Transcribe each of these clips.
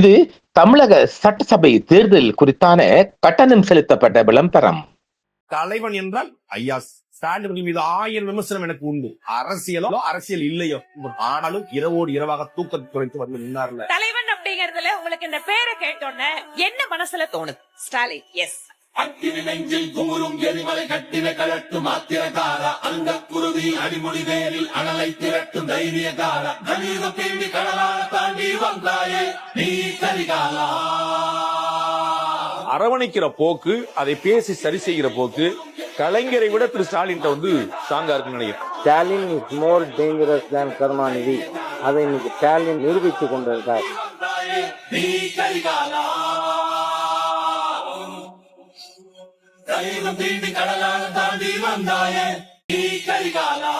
இது தமிழக சட்டசபை தேர்தல் குறித்தான கட்டணம் செலுத்தப்பட்ட விளம்பரம். தலைவன் என்றால் ஐயா ஸ்டாலின் மீது 1000 விமர்சனம் எனக்கு உண்டு. அரசியல் இல்லையோ, ஆனாலும் இரவோடு இரவாக தூக்கத்தை குறைத்து வந்து நின்னார்ல. தலைவன் அப்படிங்கறதுல உங்களுக்கு இந்த பேரை கேட்டோன்னே என்ன மனசுல தோணுது? ஸ்டாலின். எஸ். அக்கினி நெஞ்சில் குமுறும் எரிமலை கட்டின கலட்டும் ஆத்திரகாரா, அந்த குருதி அடிமுடி வேரில் அனலை திரட்டும் தைரியகாரா, கணீரம் தேடி கடலால தாண்டி வந்தாயே நீ கரிகாலா. அரவணைக்கிற போக்கு, அதை பேசி சரி செய்கிற போக்கு கலைஞரை விட திரு ஸ்டாலின் வந்து ஸ்ட்ராங்கா இருக்குன்னு நினைக்கிறேன். ஸ்டாலின் இஸ் மோர் டேஞ்சரஸ் தேன் கருணாநிதி. அதை இன்னைக்கு ஸ்டாலின் நிரூபித்துக் கொண்டிருக்கார். நீ கரிகாலா, தைரியம் தேடி கடலால தாண்டி வந்தாயே நீ கரிகாலா.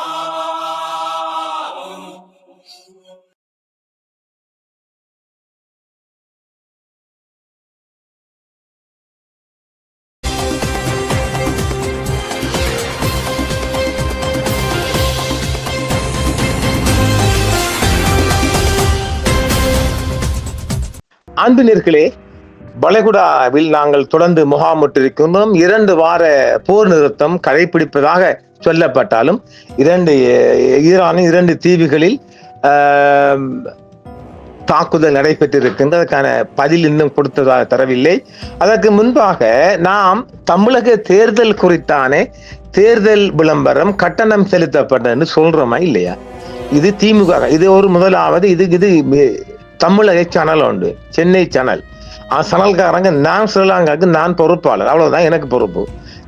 அன்பு நேயர்களே, வளைகுடாவில் நாங்கள் தொடர்ந்து முகாமிட்டிருக்கின்றோம். 2 வார போர் நிறுத்தம் கடைபிடிப்பதாக சொல்லப்பட்டாலும் ஈரானின் 2 தீவுகளில் தாக்குதல் நடைபெற்றிருக்கின்ற அதற்கான பதில் இன்னும் கொடுத்ததாக தரவில்லை. அதற்கு முன்பாக நாம் தமிழக தேர்தல் குறித்தான தேர்தல் விளம்பரம் கட்டணம் செலுத்தப்பட்டதுன்னு சொல்றோமா இல்லையா? இது திமுக, இது ஒரு முதலாவது இது தமிழக சேனல் உண்டு, சென்னை சேனல். சனல்காரங்க நான் ஸ்ரீலங்காவுக்கு நான் பொறுப்பாளர், அவ்வளவுதான் எனக்கு பொறுப்பு.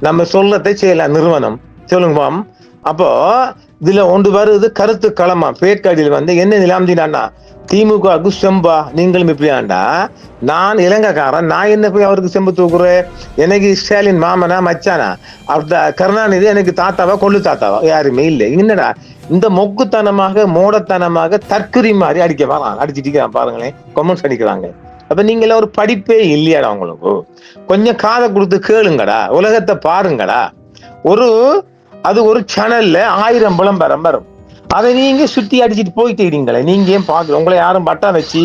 நம்ம சொல்றதை செய்யலாம் நிறுவனம் சொல்லுங்க. அப்போ இதுல ஒன்று வருது கருத்து களமா பேக்கடியில் வந்து என்ன நிலாம்தினா திமுகவுக்கு செம்பா நீங்களும் இப்படியாண்டா, நான் இலங்கைக்காரன், நான் என்ன போய் அவருக்கு செம்பு தூக்குறேன்? எனக்கு ஸ்டாலின் மாமனா மச்சானா? அப்ப கருணாநிதி எனக்கு தாத்தாவா கொள்ளு தாத்தாவா? யாருமே இல்லை. என்னடா இந்த மொக்குத்தனமாக மூடத்தனமாக தற்குறி மாதிரி அடிச்சிட்டு பாருங்களேன், கொமெண்ட்ஸ் அடிக்கிறாங்க. அப்ப நீங்கள ஒரு படிப்பே இல்லையாடா உங்களுக்கு? கொஞ்சம் காதை கொடுத்து கேளுங்கடா, உலகத்தை பாருங்கடா. அது ஒரு சேனல்ல 1000 விளம்பரம் வரும், அதை நீங்க சுத்தி அடிச்சுட்டு போயிட்டு இருக்கீங்களே. நீங்க ஏன் பாக்கு உங்களை யாரும் பட்டா வச்சு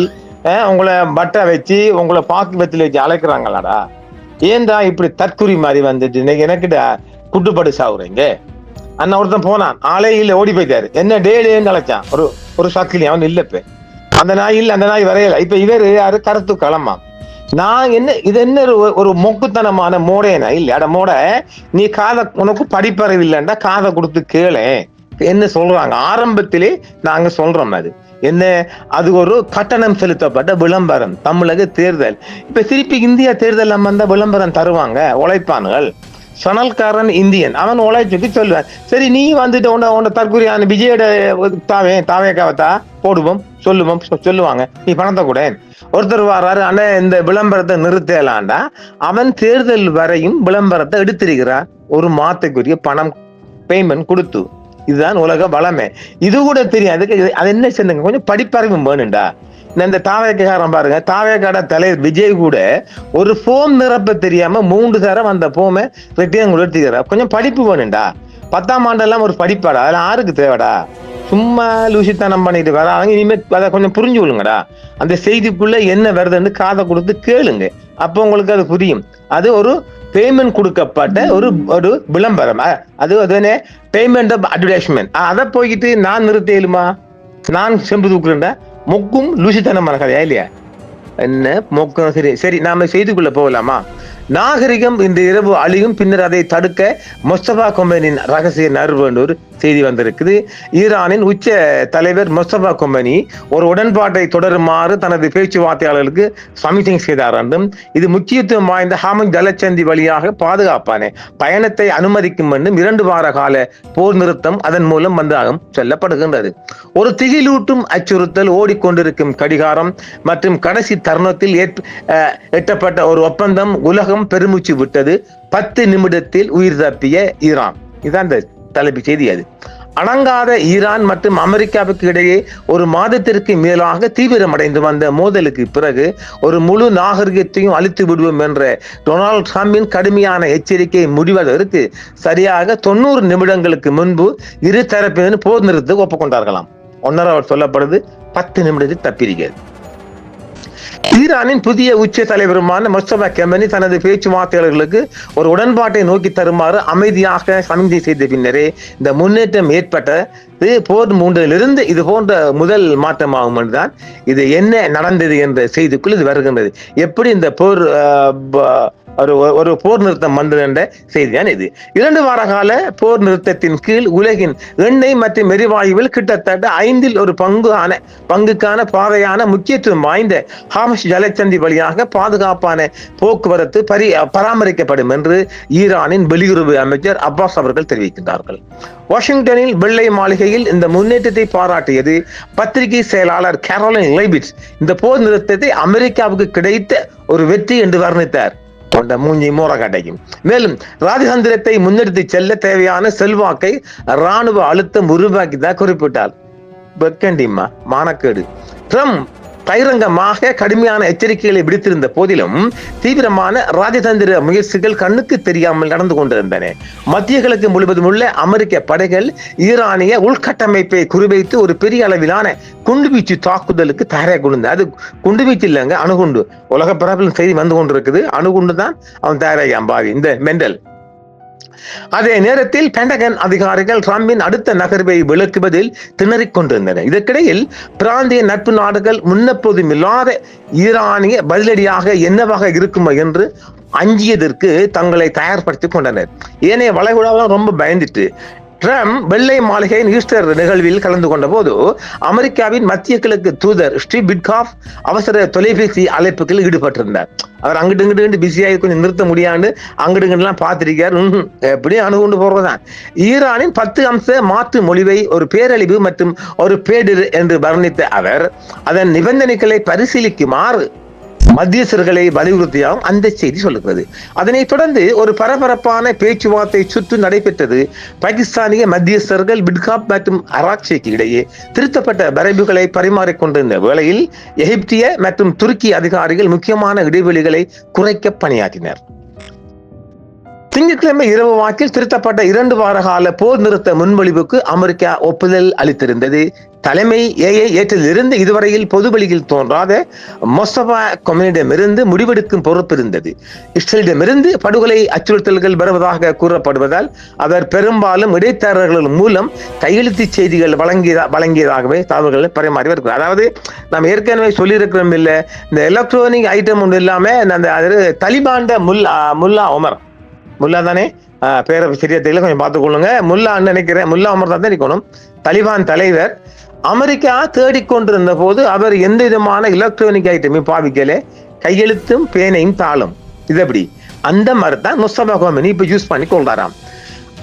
உங்களை பாக்கு வத்துல வச்சு அழைக்கிறாங்களாடா? ஏன்டா இப்படி தற்குறி மாதிரி வந்துட்டு இன்னைக்கு எனக்குடா குட்டுப்பட்டு சாவுறீங்க? அண்ணா ஒருத்தன் போனான், ஆளே இல்ல, ஓடி போயிட்டாரு. என்ன டேன்னு அழைச்சான் ஒரு சக்கிலி, அவன் இல்லப்ப அந்த நாய் வரையல. இப்ப இவர் யாரு? கருத்து களமா. நான் என்ன இது என்ன ஒரு மொக்குத்தனமான மோடேனா இல்ல? அட மோட, நீ உனக்கு படிப்பறிவு இல்லைண்டா காதை கொடுத்து கேளு என்ன சொல்றாங்க. ஆரம்பத்திலே நாங்க சொல்றோம் அது என்ன, அது ஒரு கட்டணம் செலுத்தப்பட்ட விளம்பரம். தமிழக தேர்தல் இப்ப திருப்பி இந்தியா தேர்தல் நம்ம அந்த விளம்பரம் தருவாங்க. உழைப்பானுகள் சனல்காரன் இந்தியன், அவன் உழைச்சுக்கு சொல்லுவான். சரி நீ வந்துட்டு உன்ன தற்கொலையான விஜயோட தாவேக்காவத்தா போடுவோம் சொல்லுவாங்க. நீ பணத்தை கூட ஒருத்தர் வர்றாரு, ஆனா இந்த விளம்பரத்தை நிறுத்தலாண்டா, அவன் தேர்தல் வரையும் விளம்பரத்தை எடுத்திருக்கிறார் ஒரு மாதத்துக்குரிய பணம் பேமெண்ட் கொடுத்து. இதுதான் உலக வளமே. இது கூட தெரியாது. அது என்ன சொன்னீங்க, கொஞ்சம் படிப்பறிவும் வேணும்டா. இந்த தாவேக்காரன் பாருங்க, தாவேக்காட தலைவர் விஜய் கூட ஒரு போம் நிரப்ப தெரியாம 3 தரம் அந்த போமை வெட்டியம் எடுத்துக்கிறார். கொஞ்சம் படிப்பு வேணும்டா. 10ஆம் ஆண்டெல்லாம் ஒரு படிப்பாடா, அதெல்லாம் யாருக்கு தேவைடா? சும்மா லூசித்தனம் பண்ணிட்டு வர. இனிமே அதை கொஞ்சம் புரிஞ்சு கொள்ளுங்கடா. அந்த செய்திக்குள்ள என்ன வருதுன்னு காதை கொடுத்து கேளுங்க, அப்போ உங்களுக்கு அது புரியும். அது ஒரு பேமெண்ட் கொடுக்கப்பட்ட ஒரு விளம்பரம். அது பேமெண்ட் ஆஃப் அட்வர்டைஸ்மெண்ட். அதை போய்கிட்டு நான் நிறுத்தலுமா, நான் செம்பு தூக்குறேன்டா, மொக்கும் லூசித்தனமான கதையா இல்லையா? என்ன மொக்கம். சரி நாம செய்திக்குள்ள போகலாமா? நாகரிகம் இந்த இரவு அழியும், பின்னர் அதை தடுக்க முஸ்தபா கொமேனியின் ரகசிய நர்வு என்ற ஒரு செய்தி வந்திருக்குது. ஈரானின் உச்ச தலைவர் முஸ்தபா கொமேனி ஒரு உடன்பாட்டை தொடருமாறு தனது பேச்சுவார்த்தையாளர்களுக்கு சமிக்ஞை செய்தார் என்றும், இது முக்கியத்துவம் வாய்ந்த ஹாமன் ஜலச்சந்தி வழியாக பாதுகாப்பான பயணத்தை அனுமதிக்கும் என்றும் 2 வார கால போர் நிறுத்தம் அதன் மூலம் வந்ததாகவும் சொல்லப்படுகின்றது. ஒரு திகிலூட்டும் அச்சுறுத்தல், ஓடிக்கொண்டிருக்கும் கடிகாரம் மற்றும் கடைசி தருணத்தில் எட்டப்பட்ட ஒரு ஒப்பந்தம் உலகம் பெருமூச்சு விட்டது. 10 நிமிடத்தில் உயிர் தப்பிய ஈரான். இதுதான் இந்த தலைப்பு செய்தி. அது அடங்காத ஈரான் மற்றும் அமெரிக்காவுக்கு இடையே ஒரு மாதத்திற்கு மேலாக தீவிரமடைந்து வந்த மோதலுக்கு பிறகு ஒரு முழு நாகரிகத்தையும் அழித்து விடுவோம் என்ற டொனால்ட் ட்ரம்பின் கடுமையான எச்சரிக்கை முடிவதற்கு சரியாக 90 நிமிடங்களுக்கு முன்பு இரு தரப்பினரும் போர் நிறுத்தத்துக்கு ஒப்புக்கொண்டார்களாம். 1.5 சொல்லப்படுது, 10 நிமிடத்தில் தப்பியிருக்கிறது. ஈரானின் புதிய உச்ச தலைவருமான முஸ்தபா கெமனி தனது பேச்சுவார்த்தையாளர்களுக்கு ஒரு உடன்பாட்டை நோக்கி தருமாறு அமைதியாக சமிகை செய்த பின்னரே இந்த முன்னேற்றம் ஏற்பட்டது. போர் மூன்றிலிருந்து இது போன்ற முதல் மாற்றமாகும் என்றுதான் இது என்ன நடந்தது என்ற செய்திக்குள் இது வருகின்றது. எப்படி இந்த போர் ஒரு போர் நிறுத்தம் வந்தது என்ற செய்திதான் இது. 2 வார கால போர் நிறுத்தத்தின் கீழ் உலகின் எண்ணெய் மற்றும் எரிவாயுவில் கிட்டத்தட்ட 1/5 பங்குக்கான பாதையான முக்கியத்துவம் வாய்ந்த ஹார்முஸ் ஜலசந்தி வழியாக பாதுகாப்பான போக்குவரத்து பராமரிக்கப்படும் என்று ஈரானின் வெளியுறவு அமைச்சர் அப்பாஸ் அவர்கள் தெரிவிக்கின்றார்கள். வாஷிங்டனில் வெள்ளை மாளிகையில் இந்த முன்னேற்றத்தை பாராட்டியது பத்திரிகை செயலாளர் கேரோலின் லைபிட்ஸ் இந்த போர் நிறுத்தத்தை அமெரிக்காவுக்கு கிடைத்த ஒரு வெற்றி என்று வர்ணித்தார். கொண்ட மூஞ்சி மோர கட்டைக்கும். மேலும் ராஜதந்திரத்தை முன்னெடுத்து செல்ல தேவையான செல்வாக்கை ராணுவ அழுத்தம் உருவாக்கிதான் குறிப்பிட்டார். பெக்கண்டிமா மானக்கேடு. ட்ரம்ப் பகிரங்கமாக கடுமையான எச்சரிக்கைகளை விடுத்திருந்த போதிலும் தீவிரமான ராஜதந்திர முயற்சிகள் கண்ணுக்கு தெரியாமல் நடந்து கொண்டிருந்தன. மத்திய கிழக்கு முழுவதும் உள்ள அமெரிக்க படைகள் ஈரானிய உள்கட்டமைப்பை குறிவைத்து ஒரு பெரிய அளவிலான குண்டுவீச்சு தாக்குதலுக்கு தயாராக கொண்டிருந்தது. அது குண்டுவீச்சு இல்லைங்க, அணுகுண்டு. உலக பரப்பில் செய்தி வந்து கொண்டிருக்குது. அணுகுண்டு தான் அவன் தயாராகி அம்பாவி இந்த மெண்டல். அதே நேரத்தில் பென்டகன் அதிகாரிகள் ட்ரம்பின் அடுத்த நகர்வை விளக்குவதில் திணறிக் கொண்டிருந்தனர். இதற்கிடையில் பிராந்திய நட்பு நாடுகள் முன்னெப்போதும் இல்லாத ஈரானிய பதிலடியாக என்னவாக இருக்குமோ என்று அஞ்சியதற்கு தங்களை தயார்படுத்திக் கொண்டனர். ஏனைய வளைகுடாவெல்லாம் ரொம்ப பயந்துட்டு ட்ரம்ப் வெள்ளை மாளிகையின் ஈஸ்டர் நிகழ்வில் கலந்து கொண்ட போது அமெரிக்காவின் மத்திய கிழக்கு தூதர் ஸ்டீவ் விட்காஃப் அவசர தொலைபேசி அழைப்புகளில் ஈடுபட்டிருந்தார். அவர் அங்கிட்டு இங்கிட்டு பிஸியாகி கொஞ்சம் நிறுத்த முடியாது, அங்கிட்டுலாம் பார்த்திருக்கார். எப்படி அணுகுண்டு போடுறதுதான். ஈரானின் 10 அம்ச மாற்று மொழிவை ஒரு பேரழிவு மற்றும் ஒரு பேரிடர் என்று வர்ணித்த அவர் அதன் நிபந்தனைகளை பரிசீலிக்குமாறு மத்தியஸ்தர்களை வலியுறுத்தியாகவும் அந்த செய்தி சொல்லுகிறது. அதனைத் தொடர்ந்து ஒரு பரபரப்பான பேச்சுவார்த்தை சுற்று நடைபெற்றது. பாகிஸ்தானிய மத்தியஸ்தர்கள் விட்காப் மற்றும் அராக்சிக்கு இடையே திருத்தப்பட்ட வரைவுகளை பரிமாறிக்கொண்டிருந்த வேளையில் எகிப்திய மற்றும் துருக்கி அதிகாரிகள் முக்கியமான இடைவெளிகளை குறைக்க பணியாற்றினர். திங்கட்கிழமை இரவு வாக்கில் திருத்தப்பட்ட 2 வார கால போர் நிறுத்த முன்மொழிவுக்கு அமெரிக்கா ஒப்புதல் அளித்திருந்தது. தலைமை ஏற்றதிலிருந்து இதுவரையில் பொதுவெளியில் தோன்றாத மொஸ்தபா கெமனியிடமிருந்து முடிவெடுக்கும் பொறுப்பு இருந்தது. இஸ்ரேலிடமிருந்து படுகொலை அச்சுறுத்தல்கள் வருவதாக கூறப்படுவதால் அவர் பெரும்பாலும் இடைத்தரகர்கள் மூலம் கையெழுத்து செய்திகள் வழங்கியதாகவே தகவல்கள் பரிமாறி வருகிறார். அதாவது நாம் ஏற்கனவே சொல்லியிருக்கிறோம் இல்லை, இந்த எலக்ட்ரானிக் ஐட்டம் ஒன்று இல்லாம அந்த தலிபாண்ட முல்லா உமர் முல்லா தானே பேரை சரியா தெரியல, கொஞ்சம் பார்த்துக்கொள்ளுங்க. முல்லான்னு நினைக்கிறேன், முல்லா உமர் தான் இருக்கணும். தலிபான் தலைவர் அமெரிக்கா தேடிக்கொண்டிருந்த போது அவர் எந்த விதமான எலக்ட்ரானிக் ஐட்டமையும் பாவிக்கல, கையெழுத்தும் பேனையும் தாளும். இது எப்படி அந்த மாதிரி தான் முஸ்தபா கெமனி இப்ப யூஸ் பண்ணி கொள்றாராம்.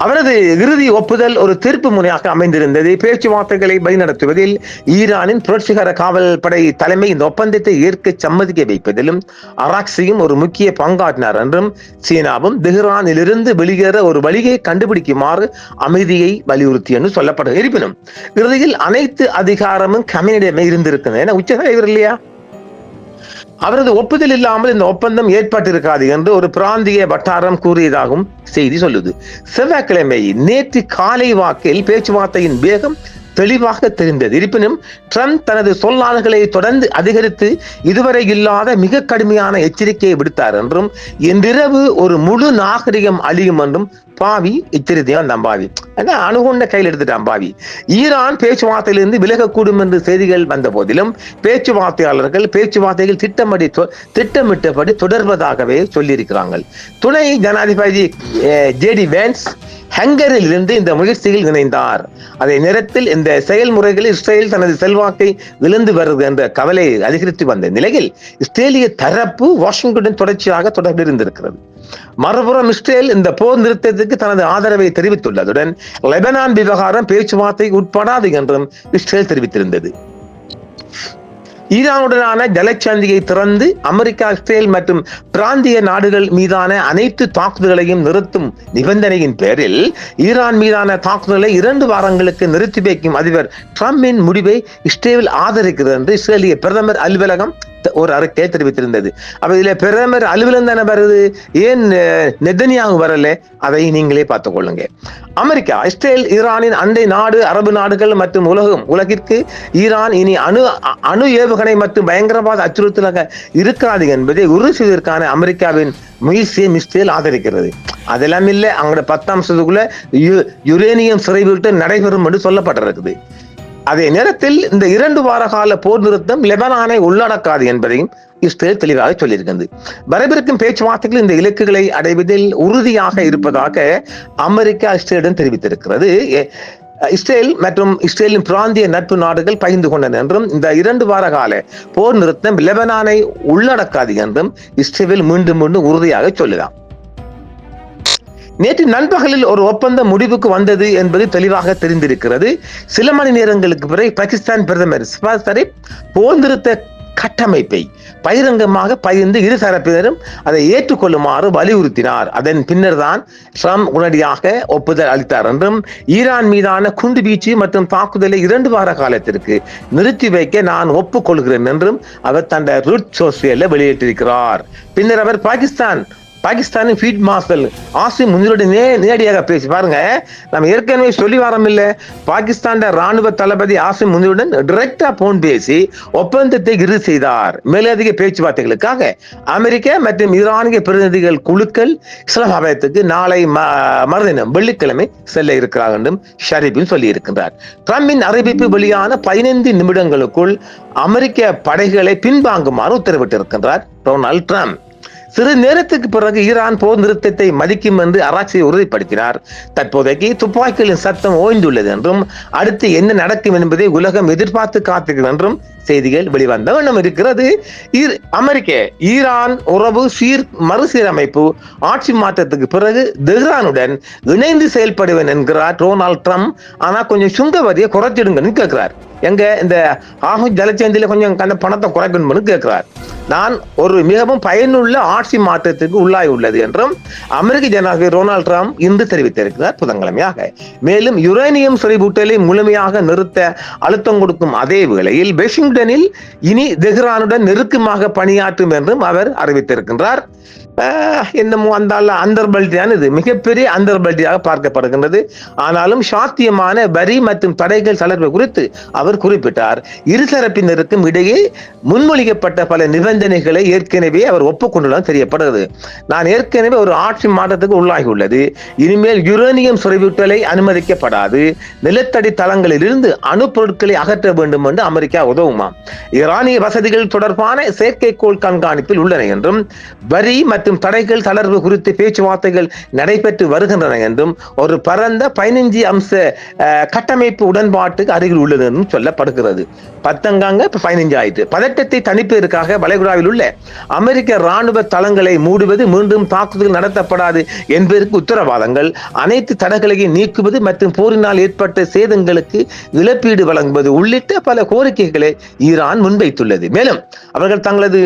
அவரது இறுதி ஒப்புதல் ஒரு தீர்ப்பு முறையாக அமைந்திருந்தது. பேச்சுவார்த்தைகளை வழிநடத்துவதில் ஈரானின் புரட்சிகர காவல் படை தலைமை இந்த ஒப்பந்தத்தை ஏற்க சம்மதிக்க வைப்பதிலும் அராக்சியும் ஒரு முக்கிய பங்காற்றினார் என்றும் சீனாவும் தெஹ்ரானிலிருந்து வெளியேற ஒரு வழியை கண்டுபிடிக்குமாறு அமைதியை வலியுறுத்தி என்று சொல்லப்படுகிறது. இருப்பினும் இறுதியில் அனைத்து அதிகாரமும் கெமனியிடமே இருந்திருக்கிறது. ஏன்னா உச்ச தலைவர் இல்லையா, அவரது ஒப்புதல் இல்லாமல் இந்த ஒப்பந்தம் ஏற்பட்டிருக்காது என்று ஒரு பிராந்திய வட்டாரம் கூறியதாகவும் செய்தி சொல்லுது. செவ்வாய்க்கிழமை நேற்று காலை வாக்கில் பேச்சுவார்த்தையின் வேகம் தெளிவாக தெரிந்தது. இருப்பினும் ட்ரம்ப் தனது சொல்லாளர்களை தொடர்ந்து அதிகரித்து இதுவரை இல்லாத மிக கடுமையான எச்சரிக்கையை விடுத்தார் என்றும் இன்றிரவு ஒரு முழு நாகரிகம் அழியும் என்றும் பாவி எச்சரித்தையா அந்த அம்பாவி அணுகுண்ட கையில் எடுத்துட்டான் பாவி. ஈரான் பேச்சுவார்த்தையிலிருந்து விலகக்கூடும் என்று செய்திகள் வந்த போதிலும் பேச்சுவார்த்தையாளர்கள் பேச்சுவார்த்தைகள் திட்டமிட்டபடி தொடர்வதாகவே சொல்லியிருக்கிறாங்க. துணை ஜனாதிபதி ஜேடி வேன்ஸ் ஹங்கரில் இருந்து இந்த முயற்சியில் இணைந்தார். அதே நேரத்தில் இந்த செயல்முறைகளில் இஸ்ரேல் தனது செல்வாக்கை இழந்து வருகிறது என்ற கவலை அதிகரித்து வந்த நிலையில் இஸ்ரேலிய தரப்பு வாஷிங்டன் தொடர்ச்சியாக தொடர்பு இருந்திருக்கிறது. மறுபுறம் இஸ்ரேல் இந்த போர் நிறுத்தத்துக்கு தனது ஆதரவை தெரிவித்துள்ளதுடன் லெபனான் விவகாரம் பேச்சுவார்த்தை உட்படாது என்றும் இஸ்ரேல் தெரிவித்திருந்தது. ஈரானுடனான ஜலச்சந்தியை திறந்து அமெரிக்கா, இஸ்ரேல் மற்றும் பிராந்திய நாடுகள் மீதான அனைத்து தாக்குதல்களையும் நிறுத்தும் நிபந்தனையின் பேரில் ஈரான் மீதான தாக்குதலை 2 வாரங்களுக்கு நிறுத்தி வைக்கும் அதிபர் ட்ரம்பின் முடிவை இஸ்ரேல் ஆதரிக்கிறது என்று இஸ்ரேலிய பிரதமர் அலுவலகம் ஒரு அறிக்கையை தெரிவித்திருந்தது. அப்ப இதுல பிரதமர் அலுவலகம் தானே வருது, ஏன் நெதன்யாகு வரல? அதை நீங்களே பார்த்துக் கொள்ளுங்க. அமெரிக்கா, இஸ்ரேல் ஈரானின் அண்டை நாடு, அரபு நாடுகள் மற்றும் உலகிற்கு ஈரான் இனி அணு ஏவுகணை மற்றும் பயங்கரவாத அச்சுறுத்தலாக இருக்காது என்பதை உறுதி செய்வதற்கான அமெரிக்காவின் முயற்சியை இஸ்ரேல் ஆதரிக்கிறது. அதெல்லாம் இல்ல, அவங்களோட 10 வருஷத்துக்குள்ள யுரேனியம் சிறைவிட்டு நடைபெறும் என்று சொல்லப்பட்டிருக்குது. அதே நேரத்தில் இந்த 2 வார கால போர் நிறுத்தம் லெபனானை உள்ளடக்காது என்பதையும் இஸ்ரேல் தெளிவாக சொல்லியிருக்கிறது. வரவிருக்கும் பேச்சுவார்த்தைகள் இந்த இலக்குகளை அடைவதில் உறுதியாக இருப்பதாக அமெரிக்கா இஸ்ரேலிடம் தெரிவித்திருக்கிறது. இஸ்ரேல் மற்றும் இஸ்ரேலின் பிராந்திய நட்பு நாடுகள் பகிர்ந்து கொண்டன என்றும் இந்த 2 வார கால போர் நிறுத்தம் லெபனானை உள்ளடக்காது என்றும் இஸ்ரேல் மீண்டும் உறுதியாக சொல்லலாம். நேற்று நண்பகலில் ஒரு ஒப்பந்தம் முடிவுக்கு வந்தது என்பது தெளிவாக தெரிந்திருக்கிறது. சில மணி நேரங்களுக்கு பிறகு பாகிஸ்தான் பிரதமர் ஷஹபாஸ் ஷரீப் போர் நிறுத்த கட்டமைப்பை பகிரங்கமாக பகிர்ந்து இரு தரப்பினரும் அதை ஏற்றுக்கொள்ளுமாறு வலியுறுத்தினார். அதன் பின்னர் தான் ட்ரம்ப் உடனடியாக ஒப்புதல் அளித்தார் என்றும் ஈரான் மீதான குண்டு வீச்சு மற்றும் தாக்குதலை 2 வார காலத்திற்கு நிறுத்தி வைக்க நான் ஒப்புக்கொள்கிறேன் என்றும் அவர் தன்னுடைய ட்ரூத் சோஷியல்ல வெளியிட்டிருக்கிறார். பின்னர் அவர் பாகிஸ்தானின் ஃபீல்ட் மார்ஷல் ஆசிம் முனிருடன் நேரடியாக பேசி பாருங்க. நம்ம ஏற்கனவே சொல்லி வரோம் இல்ல, பாகிஸ்தான் ராணுவ தளபதி ஆசிம் முனிருடன் டைரக்டா போன் பேசி ஒப்பந்தத்தை இறுதி செய்தார். மேலதிக பேச்சுவார்த்தைகளுக்காக அமெரிக்க மற்றும் ஈரானிய பிரதிநிதிகள் குழுக்கள் இஸ்லாமாபாத்துக்கு நாளை மறுதினம் வெள்ளிக்கிழமை செல்ல இருக்கிறார் என்றும் ஷரீபின் சொல்லி இருக்கின்றார். ட்ரம்பின் அறிவிப்பு வெளியான 15 நிமிடங்களுக்குள் அமெரிக்க படைகளை பின்வாங்குமாறு உத்தரவிட்டிருக்கின்றார் டொனால்ட் ட்ரம்ப். சிறு நேரத்துக்கு பிறகு ஈரான் போர் நிறுத்தத்தை மதிக்கும் என்று ஆராய்ச்சியை உறுதிப்படுத்தினார். தற்போதைக்கு துப்பாக்கிகளின் சத்தம் ஓய்ந்துள்ளது என்றும் அடுத்து என்ன நடக்கும் என்பதை உலகம் எதிர்பார்த்து காத்திருக்கிறது என்றும் செய்திகள் வெளிவந்த வண்ணம் இருக்கிறது. அமெரிக்க ஈரான் உறவு மறுசீரமைப்பு ஆட்சி மாற்றத்துக்கு பிறகு தெஹ்ரானுடன் இணைந்து செயல்படுவேன் என்கிறார் டொனால்ட் ட்ரம்ப். ஆனா கொஞ்சம் சுங்க வரியை குறைச்சிடுங்கன்னு கேட்கிறார். எங்க இந்த ஜலச்சேந்தியில கொஞ்சம் பணத்தை குறைக்கணும்னு கேட்கிறார். நான் ஒரு மிகவும் பயனுள்ள ஆட்சி மாற்றத்திற்கு உள்ளாய் உள்ளது என்றும் அமெரிக்க ஜனாதிபதி டொனால்ட் ட்ரம்ப் இன்று தெரிவித்திருக்கிறார் புதன்கிழமையாக. மேலும் யுரேனியம் செறிவூட்டலை முழுமையாக நிறுத்த அழுத்தம் கொடுக்கும் அதே வேளையில் வாஷிங்டனில் இனி தெஹ்ரானுடன் நெருக்கமாக பணியாற்றும் என்றும் அவர் அறிவித்திருக்கின்றார். என்னமோ அந்த அந்தர்பல்டியான இது மிகப்பெரிய அந்தர்பல்டியாக பார்க்கப்படுகின்றது. ஆனாலும் சாத்தியமான வரி மற்றும் தடைகள் தளர்வு குறித்து அவர் குறிப்பிட்டார். இருதரப்பினருக்கும் இடையே முன்மொழிக்கப்பட்ட பல நிபந்தனைகளை ஏற்கனவே அவர் ஒப்புக்கொண்டுள்ளது தெரியப்படுகிறது. நான் ஏற்கனவே ஒரு ஆட்சி மாற்றத்துக்கு உள்ளாகி உள்ளது. இனிமேல் யுரேனியம் செறிவூட்டலை அனுமதிக்கப்படாது. நிலத்தடி தளங்களில் இருந்து அணு பொருட்களை அகற்ற வேண்டும் என்று அமெரிக்கா உதவுமா. ஈரானிய வசதிகள் தொடர்பான செயற்கைக்கோள் கண்காணிப்பில் உள்ளன என்றும் வரி மற்றும் தடைகள் தளர்வு குறித்து பேச்சுவார்த்தைகள் நடைபெற்று வருகின்றன என்றும் ஒரு பரந்த 15 அம்ச கட்டமைப்பு உடன்பாட்டுக்கு அருகில் உள்ளது என்றும் சொல்லப்படுகிறது. 10 15 ஆயிற்று. பதட்டத்தை தணிப்பதற்காக வளைகுடாவில் உள்ள அமெரிக்க ராணுவ தளங்களை மூடுவது, மீண்டும் தாக்குதல் நடத்தப்படாது என்பதற்கு உத்தரவாதங்கள், அனைத்து தடைகளையும் நீக்குவது மற்றும் போரினால் ஏற்பட்ட சேதங்களுக்கு இழப்பீடு வழங்குவது உள்ளிட்ட பல கோரிக்கைகளை ஈரான் முன்வைத்துள்ளது. மேலும் அவர்கள் தங்களது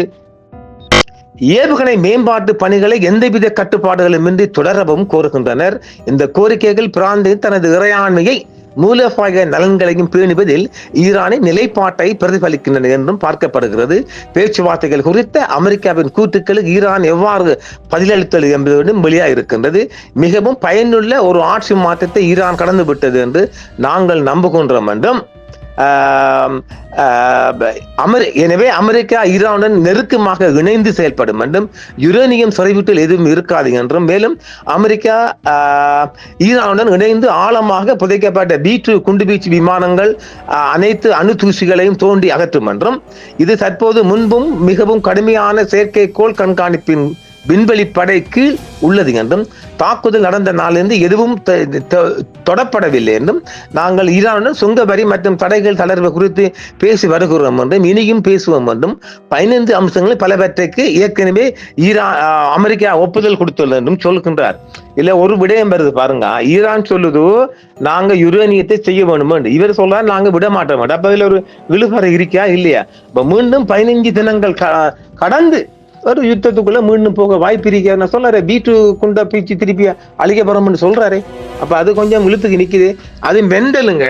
ஏவுகணை மேம்பாட்டு பணிகளை எந்தவித கட்டுப்பாடுகளுமின்றி தொடரவும் கோருகின்றனர். இந்த கோரிக்கைகள் பிராந்திய தனது இறையாண்மையை மூலோபாய நலன்களையும் பேணுவதில் ஈரானின் நிலைப்பாட்டை பிரதிபலிக்கின்றன என்றும் பார்க்கப்படுகிறது. பேச்சுவார்த்தைகள் குறித்த அமெரிக்காவின் கூற்றுக்களுக்கு ஈரான் எவ்வாறு பதிலளித்தது என்பதும் வெளியாக இருக்கின்றது. மிகவும் பயனுள்ள ஒரு ஆட்சி மாற்றத்தை ஈரான் கடந்து விட்டது என்று நாங்கள் நம்புகின்றோம் என்றும் எனவே அமெரிக்கா ஈரானுடன் நெருக்கமாக இணைந்து செயல்படும் என்றும் யுரேனியம் செறிவூட்டல் எதுவும் இருக்காது என்றும், மேலும் அமெரிக்கா ஈரானுடன் இணைந்து ஆழமாக புதைக்கப்பட்ட B-2 குண்டுவீச்சு விமானங்கள் அனைத்து அணு தூசிகளையும் தோண்டி அகற்றும் என்றும், இது தற்போது முன்பும் மிகவும் கடுமையான செயற்கைக்கோள் கண்காணிப்பின் விண்வெளி படை கீழ் உள்ளது என்றும், தாக்குதல் நடந்த நாளிலிருந்து எதுவும் தொடப்படவில்லை என்றும், நாங்கள் ஈரானுடன் சுங்க வரி மற்றும் தடைகள் தளர்வு குறித்து பேசி வருகிறோம் என்றும், இனியும் பேசுவோம் என்றும், 15 அம்சங்கள் பலவற்றைக்கு ஏற்கனவே அமெரிக்கா ஒப்புதல் கொடுத்துள்ளது என்றும் சொல்கின்றார். இல்ல ஒரு விடயம் வருது பாருங்க. ஈரான் சொல்லுதோ நாங்க யுரேனியத்தை செய்ய வேணும் என்று, இவர் சொல்றாரு நாங்க விட மாட்டோம். அப்ப இதுல ஒரு விழுப்புரம் இருக்கா இல்லையா? இப்ப மீண்டும் 15 தினங்கள் கடந்து ஒரு யுத்தத்துக்குள்ள மீண்டும் போக வாய்ப்பு இருக்க நான் சொல்றாரு வீட்டு குண்டா பீச்சு திருப்பி அழிக்க போறோம்னு சொல்றாரு. அப்ப அது கொஞ்சம் இழுத்துக்கு நிக்குது. அது மெண்டலுங்க.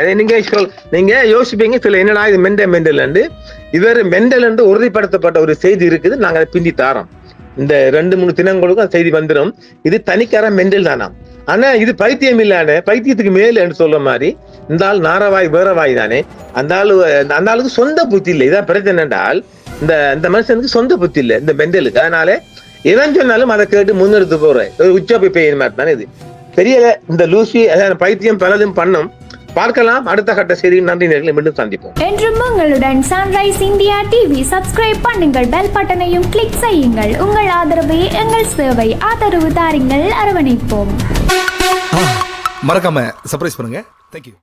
நீங்க யோசிப்பீங்க சில என்னடா இது மெண்டல் இவர் மெண்டல் என்று உறுதிப்படுத்தப்பட்ட ஒரு செய்தி இருக்குது. நாங்க அதை பிந்தி தாரோம். இந்த 2-3 தினங்களுக்கும் செய்தி வந்துடும். இது தனிக்கார மெண்டல் தானா. ஆனா இது பைத்தியம் இல்லாத பைத்தியத்துக்கு மேல என்று சொல்ற மாதிரி இந்த ஆள் நாரவாய் வேறவாய் தானே. அந்த ஆளுக்கு சொந்த புத்தி இல்லை. இதான் பிரச்சனை என்றால் இந்த மனுஷனுக்கு சொந்த புத்தி இல்லை இந்த மெண்டலுக்கு. அதனால எவன் சொன்னாலும் அதை கேட்டு முன்னெடுத்து போற ஒரு உச்சப்பை பெய்ய மாதிரி தானே இது. தெரியல இந்த லூசி பைத்தியம் பலதும் பண்ணும். பார்க்கலாம் அடுத்த கட்ட செய்தி. நன்றி நேர்களை மீண்டும் சந்திப்போம். என்றும் உங்களுடன் சன்ரைஸ் இந்தியா டிவி. சப்ஸ்கிரைப் பண்ணுங்கள், பெல் பட்டனையும் கிளிக் செய்யுங்கள். உங்கள் ஆதரவே எங்கள் சேவை. ஆதரவு தாருங்கள், அரவணைப்போம். மறக்காம சர்ப்ரைஸ் பண்ணுங்க. தேங்க்யூ.